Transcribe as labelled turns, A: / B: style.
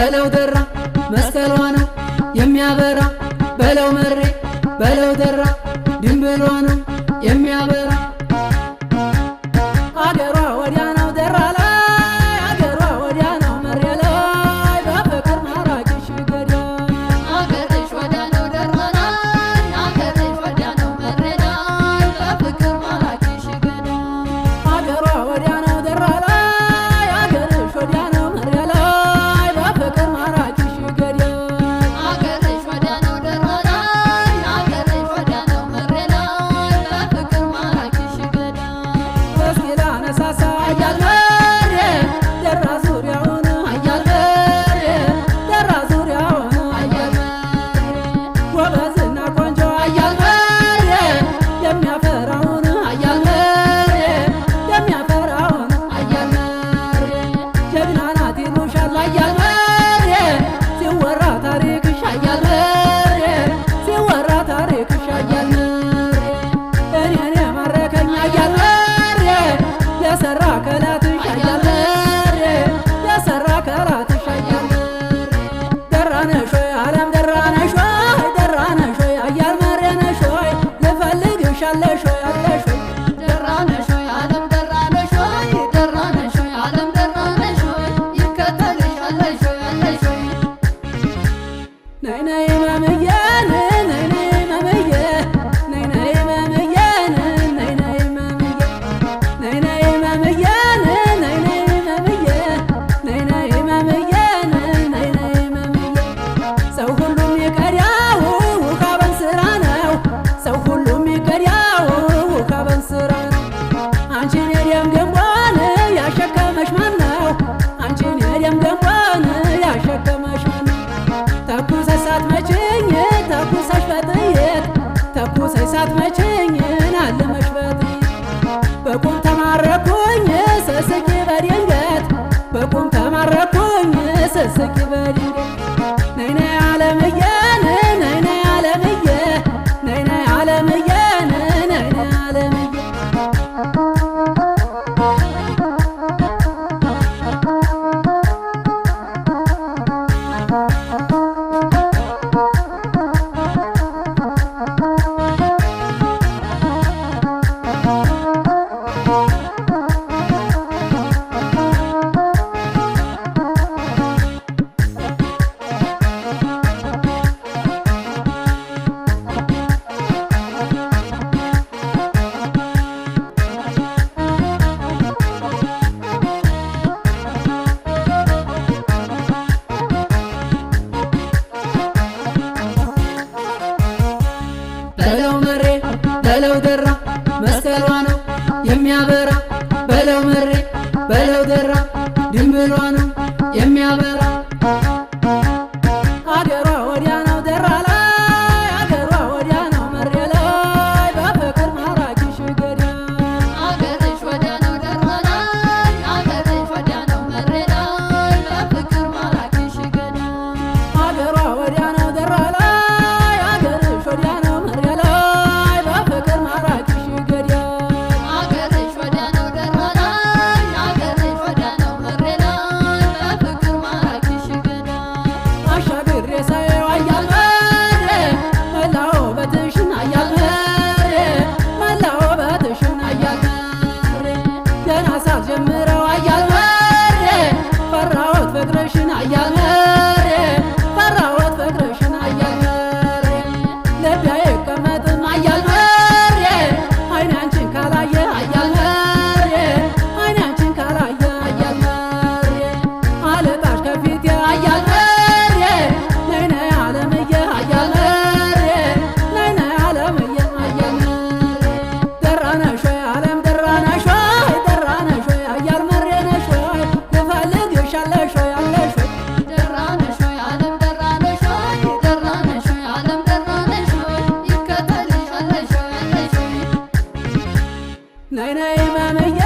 A: በለው ደራ መስቀሏ ነው የሚያበራ በለው መሬ በለው ደራ ድንብሏ ነው የሚያበራ አገሯ ወዲያ ነው ደራ ላይ አገሯ ወዲያ ነው መሬ ላይ በፍቅር ማራኪሽ ገዳይ
B: አገርሽ ወዲያ ነው ደራ ላይ አገርሽ ወዲያ ነው መሬ ላይ በፍቅር ማራኪሽ ገዳይ
A: አገሯ ወዲያ ነው ደራ ላይ አገርሽ ወዲያ ነው መሬ ላይ በፍቅር ማራኪሽ ገዳይ
B: አገርሽ ወዲያ ነው ደራ ላይ አገርሽ ወዲያ ነው መሬ ላይ በፍቅር ማራኪሽ ገዳይ
A: እስኪ ላነሳሳ አያል መሬ ደራ ዙሪያውን አያል መሬ ደራ ዙሪያውን አያል ጎበዝና ቆንጆ አያል መሬ የሚያፈራውን አያል መሬ የሚያፈራውን አያል መሬ ጀግና ናት ይሉሻል አያል መሬ ሲወራ ታሪክሽ አያል መሬ ሲወራ ታሪክሽ አያል መሬ እኔን የማረከኝ አያል መሬ የሰራ ከላትሽ አያል መሬ የሰራ ከላትሽ አያል መሬ ደራ ነሽ ወይ ዓለም ደራ ነሽ ወይ ደራ ነሽ ወይ አያል መሬ ነሽ ወይ ልፈልግሽ አለሽ ወይ አለሽ ወይ
B: ደራ ነሽ ወይ ዓለም ደራ ነሽ ወይ ደራ ነሽ ወይ ዓለም ደራ ነሽ ወይ ይከተልሻለሽ ወይ አለሽ ወይ
A: ነይ ነይ መምዬ ነይ ነይ መምዬ ነይ ነይ መምዬ ነይ ነይ መምዬ ነይ ነይ መምዬ ነይ ነይ መምዬ ነይ ነይ መምዬ ነይ ነይ መምዬ ሰው ሁሉ የሚቀዳው ውሃ በንስራ ነው ሰው ሁሉ የሚቀዳው ውሃ በንስራ ነው አንቺን የደም ገንቧን ያሸከመሽ ማን ነው አንቺን የደም ገንቧን ያሸከመሽ ማን ነው ተኩሰሽ ሳትመችኝ ተኩሰሽ በጥይት ተኩሰሽ ሳትመችኝ አልመሽ በጥይት በቁም ተማረኩኝ ስስቂ በድንገት በቁም ተማረኩኝ ስስቂ በድንገት ነይ ነይ ዓለምዬ ነይ ነይ ዓለምዬ ነይ ነይ ዓለምዬ ነይ ነይ ዓለምዬ በለው መሬ በለው ደራ መስቀሏ ነው የሚያበራ በለው መሬ በለው ደራ ድንብሏ ነው የሚያበራ አገሯ ወዲያ ነው ደራ ላይ አገሯ ወዲያ ነው መሬ ላይ በፍቅር ማራኪሽ ገዳይ
B: አገርሽ ወዲያ ነው ደራ ላይ አገርሽ ወዲያ ነው መሬ ላይ በፍቅር ማራኪሽ ገዳይ
A: አገሯ ወዲያ ነው ደራ ላይ አገርሽ ወዲያ ነው መሬ ላይ በፍቅር ማራኪሽ ገዳይ
B: አገርሽ ወዲያ ነው ደራ ላይ አገርሽ ወዲያ ነው መሬ ላይ በፍቅር ማራኪሽ ገዳይ
A: አሻግሬ ሳየው አያል መሬ መላው ውበትሽን አያል መሬ መላው ውበትሽን አያል መሬ ገና ሳትጀምረው አያል መሬ ፈራሁት ፍቅርሽን አያል መሬ ፈራሁት ፍቅርሽን አያል መሬ ልቤ አይቀመጥም አያል መሬ አይኔ አንቺን ካላየ አያል መሬ አይኔ አንቺን ካላየ አያል መሬ አልጣሽ ከፊቴ አያል መሬ ነይ ነይ ዓለምዬ አያል መሬ ነይ ነይ ዓለምዬ አያል መሬ ደራ ነሽ ወይ ዓለም ደራ ነሽ ወይ ደራ ነሽ ወይ አያል መሬ ነሽ ወይ ልፈልግሽ አለሽ ወይ አለሽ ወይ
B: ደራ ነሽ ወይ ዓለም ደራ ነሽ ወይ ደራ ነሽ ወይ ዓለም ደራ ነሽ ወይ ይከተልሻለሽ ወይ አለሽ ወይ
A: ነይ ነይ መምዬ